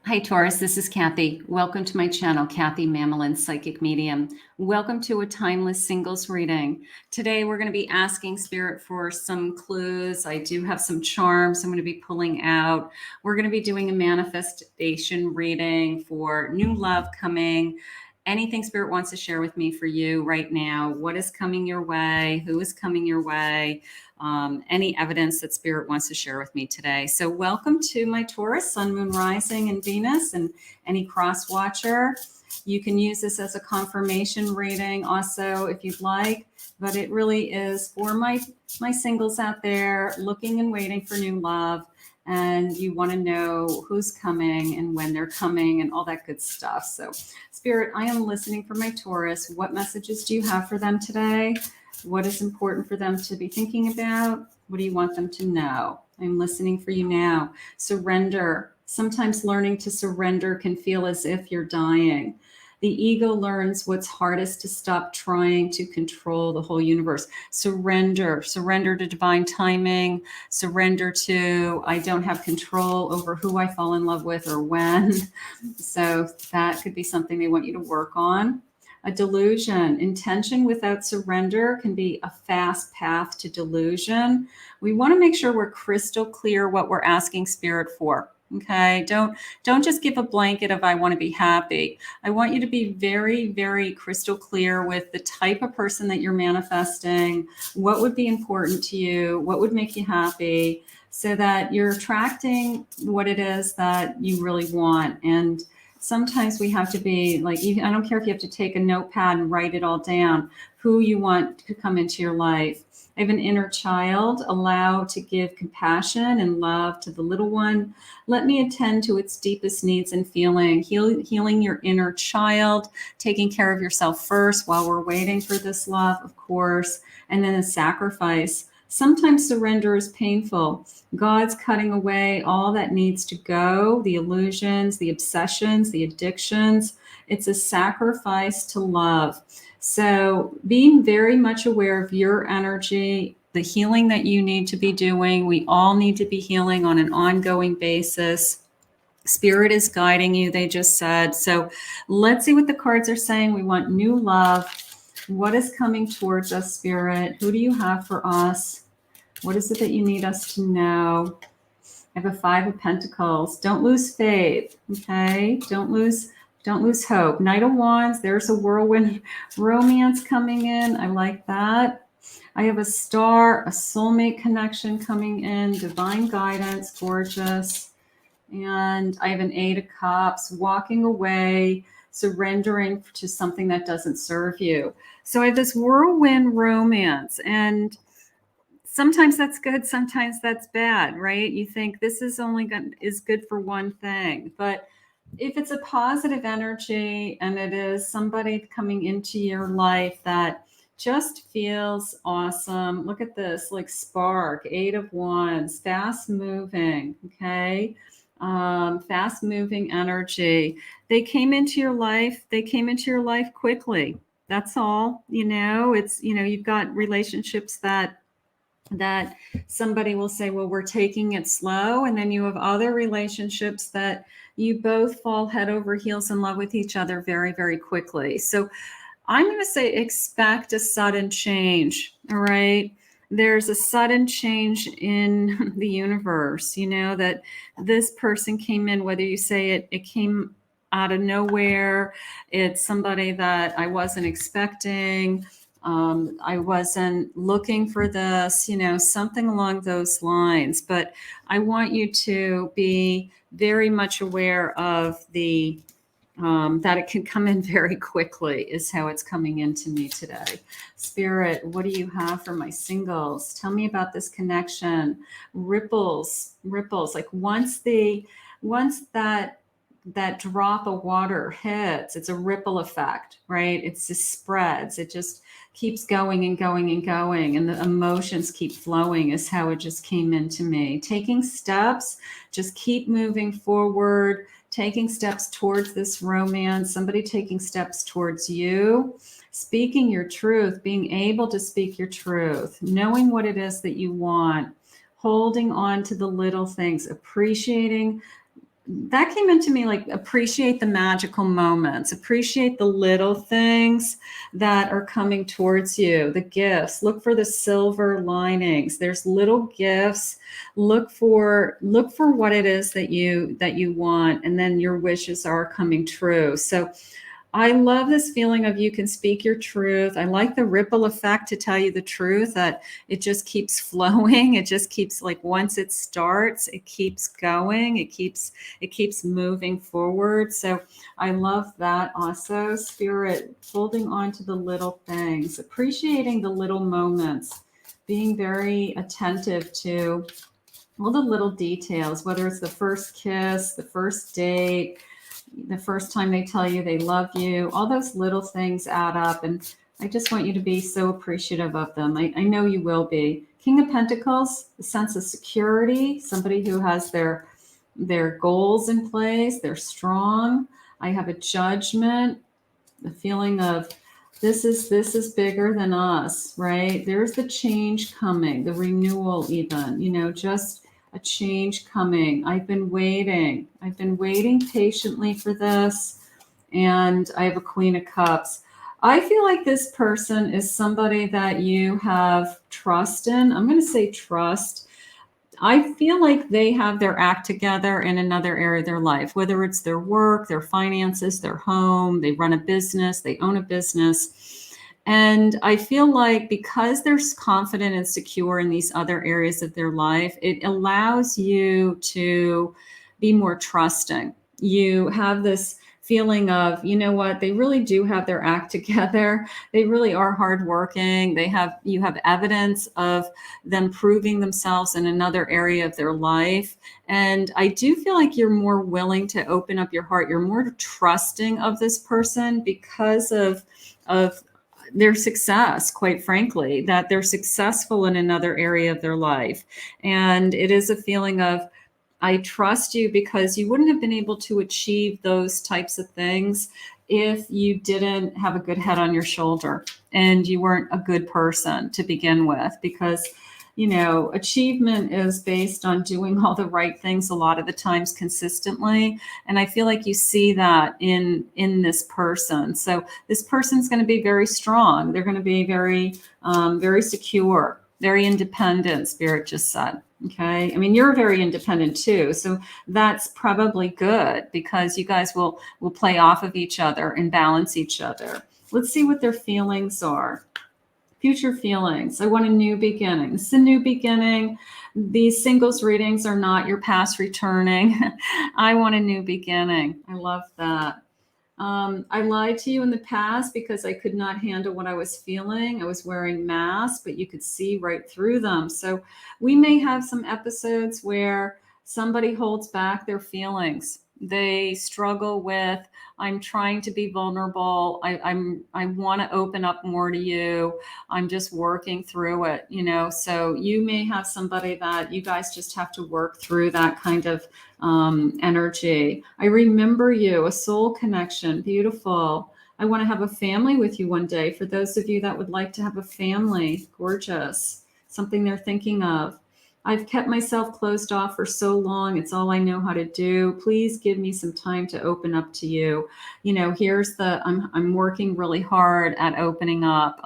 Hi, Taurus. This is Kathy. Welcome to my channel, Kathy Mamelin, Psychic Medium. Welcome to a timeless singles reading. Today, we're going to be asking Spirit for some clues. I do have some charms I'm going to be pulling out. We're going to be doing a manifestation reading for new love coming. Anything Spirit wants to share with me for you right now. What is coming your way? Who is coming your way? Any evidence that Spirit wants to share with me today. So welcome to my Taurus, Sun, Moon, Rising, and Venus, and any cross watcher. You can use this as a confirmation reading also if you'd like, but it really is for my singles out there looking and waiting for new love. And you want to know who's coming and when they're coming and all that good stuff. So Spirit, I am listening for my Taurus. What messages do you have for them today? What is important for them to be thinking about? What do you want them to know? I'm listening for you now. Surrender. Sometimes learning to surrender can feel as if you're dying. The ego learns what's hardest to stop trying to control the whole universe. Surrender. Surrender to divine timing. Surrender to, I don't have control over who I fall in love with or when. So that could be something they want you to work on. A delusion. Intention without surrender can be a fast path to delusion. We want to make sure we're crystal clear what we're asking Spirit for. Okay, don't just give a blanket of I want to be happy. I want you to be very, very crystal clear with the type of person that you're manifesting, what would be important to you, what would make you happy, so that you're attracting what it is that you really want. And sometimes we have to be like, I don't care if you have to take a notepad and write it all down, who you want to come into your life. I have an inner child. Allow to give compassion and love to the little one. Let me attend to its deepest needs and feeling. Healing your inner child, taking care of yourself first while we're waiting for this love, of course, and then a sacrifice. Sometimes surrender is painful. God's cutting away all that needs to go, the illusions, the obsessions, the addictions. It's a sacrifice to love. So being very much aware of your energy, the healing that you need to be doing. We all need to be healing on an ongoing basis. Spirit is guiding you, they just said. So let's see what the cards are saying. We want new love. What is coming towards us, Spirit? Who do you have for us? What is it that you need us to know? I have a 5 of Pentacles. Don't lose faith, okay? Don't lose hope. Knight of Wands, there's a whirlwind romance coming in. I like that. I have a star, a soulmate connection coming in, divine guidance, gorgeous. And I have an 8 of Cups, walking away, surrendering to something that doesn't serve you. So I have this whirlwind romance, and sometimes that's good, sometimes that's bad, right? You think this is is good for one thing, but if it's a positive energy and it is somebody coming into your life that just feels awesome. Look at this, like spark, 8 of Wands, fast moving, okay? Fast moving energy. They came into your life quickly. That's all. It's, you've got relationships that somebody will say, well, we're taking it slow. And then you have other relationships that you both fall head over heels in love with each other very, very quickly. So I'm going to say expect a sudden change. All right. There's a sudden change in the universe, that this person came in, whether you say it came out of nowhere. It's somebody that I wasn't expecting. I wasn't looking for this, something along those lines. But I want you to be very much aware of the that it can come in very quickly is how it's coming into me today. Spirit, what do you have for my singles? Tell me about this connection. Ripples, like once that drop of water hits, it's a ripple effect, right? It just spreads. It just keeps going and going and going. And the emotions keep flowing is how it just came into me. Taking steps, just keep moving forward, taking steps towards this romance, somebody taking steps towards you, speaking your truth, being able to speak your truth, knowing what it is that you want, holding on to the little things, appreciating that came into me like appreciate the magical moments, appreciate the little things that are coming towards you, the gifts. Look for the silver linings. There's little gifts. Look for what it is that you want, and then your wishes are coming true. So I love this feeling of you can speak your truth. I like the ripple effect, to tell you the truth, that it just keeps flowing. It just keeps, like, once it starts, it keeps going. It keeps moving forward. So I love that also. Spirit, holding on to the little things, appreciating the little moments, being very attentive to all the little details, whether it's the first kiss, the first date, the first time they tell you they love you, all those little things add up. And I just want you to be so appreciative of them. I know you will be. King of Pentacles, the sense of security, somebody who has their goals in place, they're strong. I have a Judgment, the feeling of this is bigger than us, right? There's the change coming, the renewal even, just a change coming. I've been waiting patiently for this. And I have a Queen of Cups. I feel like this person is somebody that you have trust in. I'm going to say trust. I feel like they have their act together in another area of their life, whether it's their work, their finances, their home, they run a business, they own a business. And I feel like because they're confident and secure in these other areas of their life, it allows you to be more trusting. You have this feeling of, what, they really do have their act together. They really are hardworking. You have evidence of them proving themselves in another area of their life. And I do feel like you're more willing to open up your heart. You're more trusting of this person because of their success, quite frankly, that they're successful in another area of their life. And it is a feeling of, I trust you because you wouldn't have been able to achieve those types of things if you didn't have a good head on your shoulder and you weren't a good person to begin with. Because, achievement is based on doing all the right things a lot of the times consistently. And I feel like you see that in this person. So this person's going to be very strong. They're going to be very, very secure, very independent, Spirit just said. Okay. I mean, you're very independent too. So that's probably good because you guys will play off of each other and balance each other. Let's see what their feelings are. Future feelings. I want a new beginning. This is a new beginning. These singles readings are not your past returning. I want a new beginning. I love that. I lied to you in the past because I could not handle what I was feeling. I was wearing masks, but you could see right through them. So we may have some episodes where somebody holds back their feelings. They struggle with, I'm trying to be vulnerable. I want to open up more to you. I'm just working through it, So you may have somebody that you guys just have to work through that kind of energy. I remember you, a soul connection. Beautiful. I want to have a family with you one day. For those of you that would like to have a family, gorgeous. Something they're thinking of. I've kept myself closed off for so long. It's all I know how to do. Please give me some time to open up to you. Here's I'm working really hard at opening up.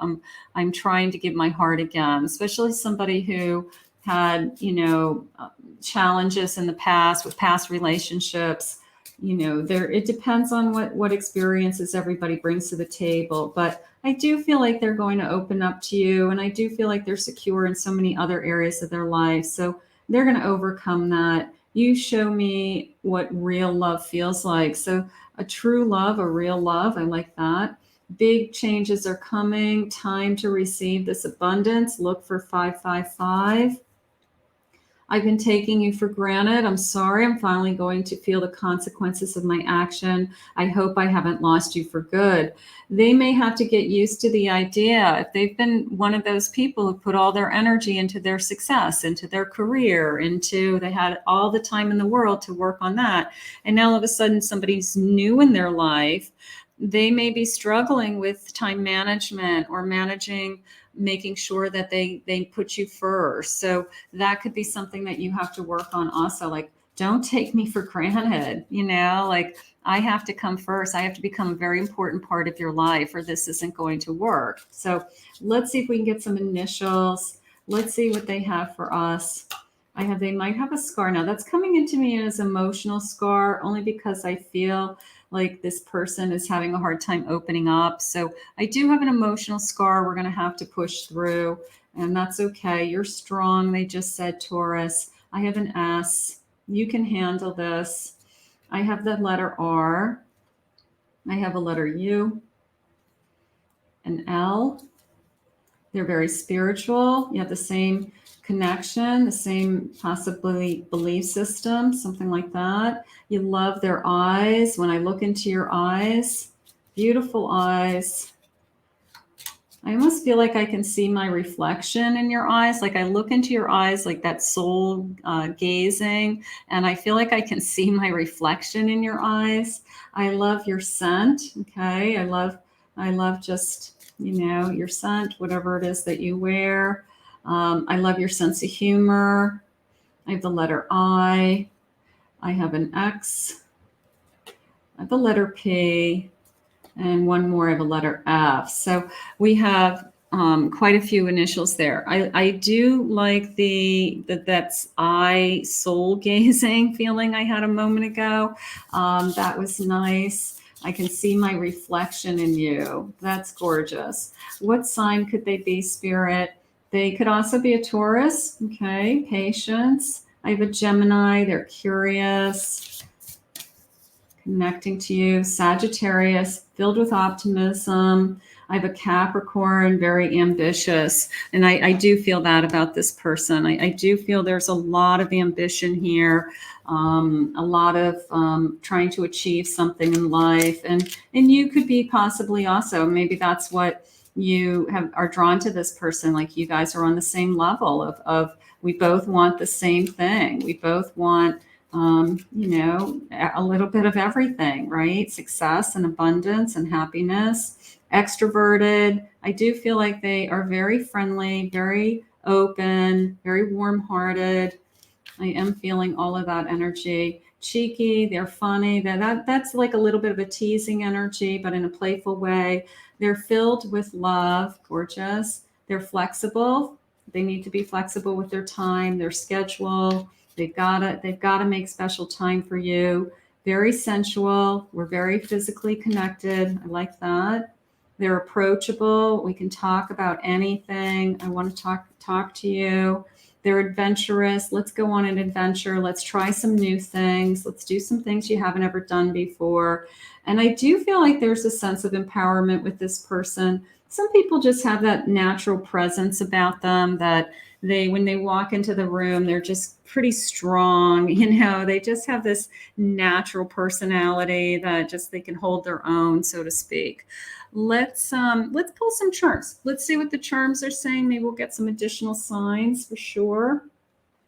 I'm trying to give my heart again, especially somebody who had, challenges in the past with past relationships. It depends on what experiences everybody brings to the table. But I do feel like they're going to open up to you. And I do feel like they're secure in so many other areas of their life. So they're going to overcome that. You show me what real love feels like. So a true love, a real love. I like that. Big changes are coming. Time to receive this abundance. Look for 555. I've been taking you for granted. I'm sorry. I'm finally going to feel the consequences of my action. I hope I haven't lost you for good. They may have to get used to the idea. If they've been one of those people who put all their energy into their success, into their career, they had all the time in the world to work on that. And now all of a sudden somebody's new in their life. They may be struggling with time management or making sure that they put you first. So that could be something that you have to work on also, like don't take me for granted. You know, like I have to come first. I have to become a very important part of your life or this isn't going to work. So let's see if we can get some initials. Let's see what they have for us. They might have a scar. Now that's coming into me as emotional scar only because I feel like this person is having a hard time opening up. So I do have an emotional scar we're going to have to push through, and that's okay. You're strong. They just said, Taurus. I have an S. You can handle this. I have the letter R. I have a letter U, an L. They're very spiritual. You have the same connection, the same possibly belief system, something like that. You love their eyes. When I look into your eyes, beautiful eyes. I almost feel like I can see my reflection in your eyes. Like I look into your eyes, like that soul gazing, and I feel like I can see my reflection in your eyes. I love your scent. Okay. I love just, you know, your scent, whatever it is that you wear. I love your sense of humor. I have the letter I. I have an X. I have the letter P. And one more, I have a letter F. So we have quite a few initials there. I do like that's I soul gazing feeling I had a moment ago. That was nice. I can see my reflection in you. That's gorgeous. What sign could they be, Spirit? They could also be a Taurus. Okay, patience. I have a Gemini. They're curious. Connecting to you. Sagittarius, filled with optimism. I have a Capricorn, very ambitious. And I do feel that about this person. I do feel there's a lot of ambition here, a lot of trying to achieve something in life. And you could be possibly also, maybe that's what you are drawn to this person. Like you guys are on the same level of we both want the same thing. We both want you know, a little bit of everything, right? Success and abundance and happiness. Extroverted. I do feel like they are very friendly, very open, very warm-hearted. I am feeling all of that energy. Cheeky, they're funny. That's like a little bit of a teasing energy, but in a playful way. They're filled with love, gorgeous. They're flexible. They need to be flexible with their time, their schedule. They've got to make special time for you. Very sensual. We're very physically connected. I like that. They're approachable. We can talk about anything. I want to talk to you. They're adventurous. Let's go on an adventure. Let's try some new things. Let's do some things you haven't ever done before. And I do feel like there's a sense of empowerment with this person. Some people just have that natural presence about them that when they walk into the room, they're just pretty strong. You know, they just have this natural personality that just they can hold their own, so to speak. Let's pull some charms. Let's see what the charms are saying. Maybe we'll get some additional signs for sure.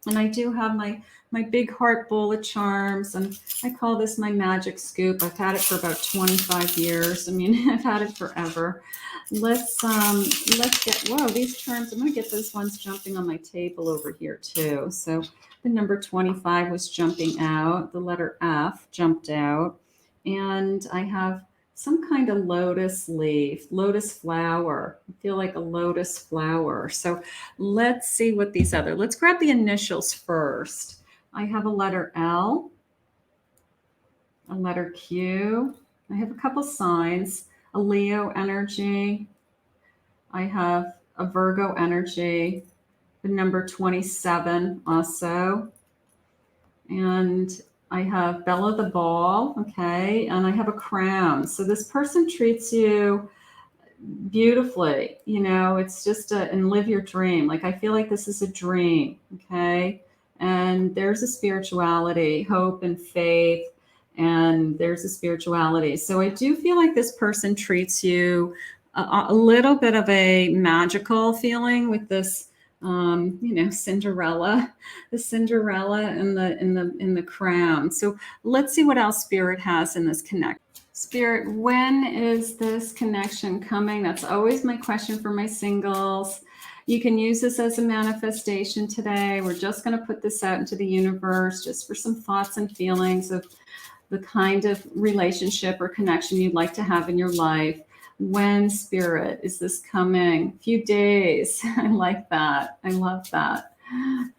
And I do have my big heart bowl of charms, and I call this my magic scoop. I've had it for about 25 years. I mean, I've had it forever. Let's get, whoa, these charms, I'm going to get those ones jumping on my table over here too. So the number 25 was jumping out. The letter F jumped out. And I have some kind of lotus leaf, lotus flower. I feel like a lotus flower. So let's see what let's grab the initials first. I have a letter L, a letter Q. I have a couple signs, a Leo energy. I have a Virgo energy, the number 27 also. And I have Bella the Ball, okay, and I have a crown. So this person treats you beautifully, you know, it's just and live your dream. Like I feel like this is a dream, okay? And there's a spirituality, hope and faith, and there's a spirituality. So I do feel like this person treats you a little bit of a magical feeling with this you know, Cinderella, the Cinderella in the crown. So let's see what else Spirit has in this connection. Spirit, when is this connection coming? That's always my question for my singles. You can use this as a manifestation today. We're just going to put this out into the universe just for some thoughts and feelings of the kind of relationship or connection you'd like to have in your life. When, Spirit, is this coming? Few days. I like that. I love that.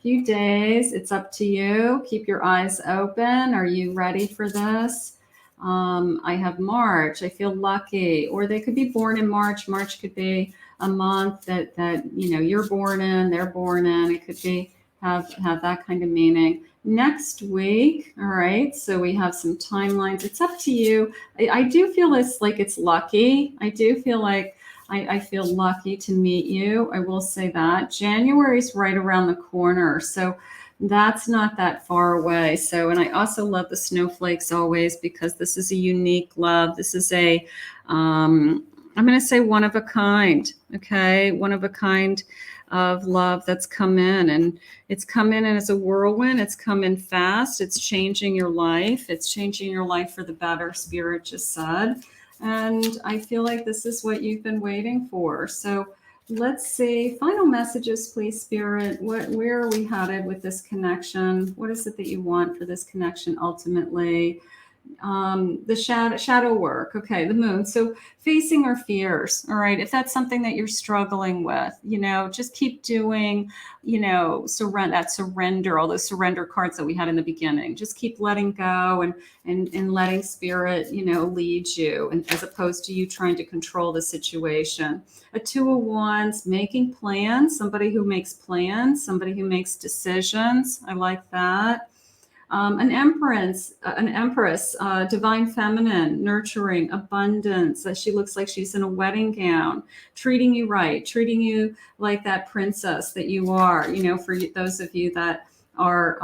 Few days. It's up to you. Keep your eyes open. Are you ready for this? I have March. I feel lucky. Or they could be born in March. March could be a month that you're born in, they're born in. It could be have that kind of meaning. Next week, all right, so we have some timelines. It's up to you. I do feel it's lucky. I do feel like I feel lucky to meet you. I will say that. January's right around the corner, so that's not that far away. So, and I also love the snowflakes always, because this is a unique love. This is a, I'm going to say one of a kind, okay? One of a kind of love that's come in, and it's come in and it's a whirlwind. It's come in fast. It's changing your life. It's changing your life for the better, Spirit just said. And I feel like this is what you've been waiting for. So let's see. Final messages, please, Spirit. Where are we headed with this connection? What is it that you want for this connection ultimately? The shadow work. Okay, the moon. So facing our fears. All right. If that's something that you're struggling with, just keep doing, surrender, all those surrender cards that we had in the beginning. Just keep letting go and letting Spirit, lead you, and as opposed to you trying to control the situation. A 2 of Wands, making plans, somebody who makes plans, somebody who makes decisions. I like that. An empress, divine feminine, nurturing, abundance. She looks like she's in a wedding gown, treating you right, treating you like that princess that you are, for those of you that are,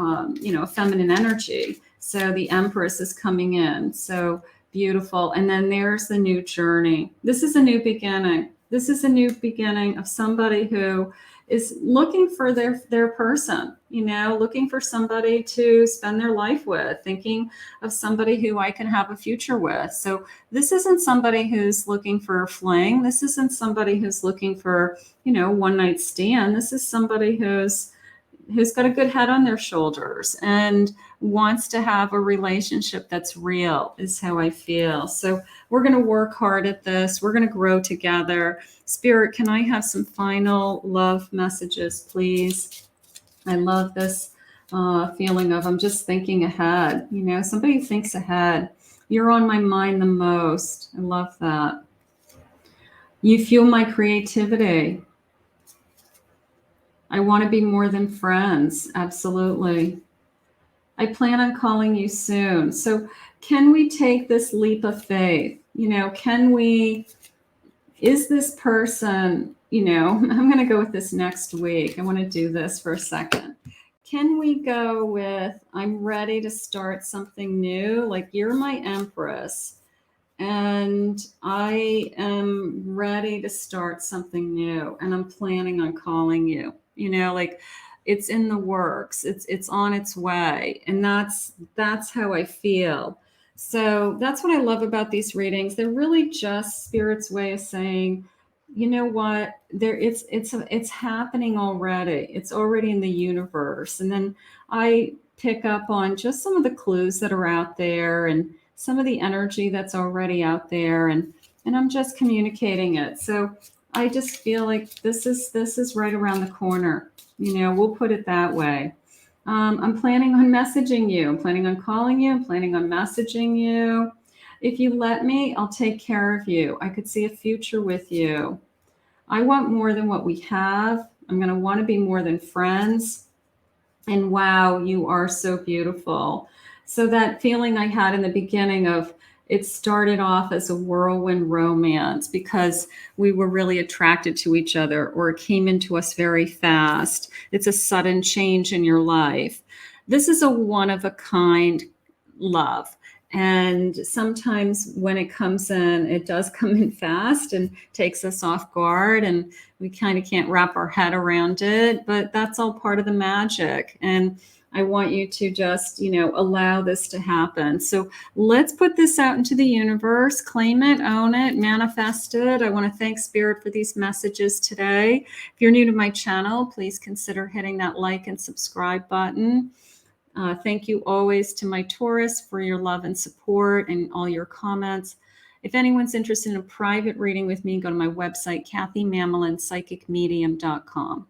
feminine energy. So the empress is coming in. So beautiful. And then there's the new journey. This is a new beginning. This is a new beginning of somebody who is looking for their person, looking for somebody to spend their life with, thinking of somebody who I can have a future with. So this isn't somebody who's looking for a fling. This isn't somebody who's looking for, one night stand. This is somebody who's got a good head on their shoulders and wants to have a relationship that's real, is how I feel. So we're going to work hard at this. We're going to grow together. Spirit, can I have some final love messages, please? I love this feeling of I'm just thinking ahead. Somebody who thinks ahead. You're on my mind the most. I love that. You fuel my creativity. I want to be more than friends. Absolutely. I plan on calling you soon. So can we take this leap of faith? Is this person, I'm going to go with this next week. I want to do this for a second. Can we go with, I'm ready to start something new? Like, you're my empress and I am ready to start something new, and I'm planning on calling you. It's in the works. It's on its way. And that's how I feel. So that's what I love about these readings. They're really just Spirit's way of saying, you know what, it's happening already. It's already in the universe. And then I pick up on just some of the clues that are out there and some of the energy that's already out there. And I'm just communicating it. So I just feel like this is right around the corner. We'll put it that way. I'm planning on messaging you. I'm planning on calling you. I'm planning on messaging you. If you let me, I'll take care of you. I could see a future with you. I want more than what we have. I'm going to want to be more than friends. And wow, you are so beautiful. So that feeling I had in the beginning of, it started off as a whirlwind romance because we were really attracted to each other, or it came into us very fast. It's a sudden change in your life. This is a one-of-a-kind love. And sometimes when it comes in, it does come in fast and takes us off guard, and we kind of can't wrap our head around it. But that's all part of the magic. And I want you to just, allow this to happen. So let's put this out into the universe, claim it, own it, manifest it. I want to thank Spirit for these messages today. If you're new to my channel, please consider hitting that like and subscribe button. Thank you always to my Taurus for your love and support and all your comments. If anyone's interested in a private reading with me, go to my website, KathyMamolinsPsychicMedium.com.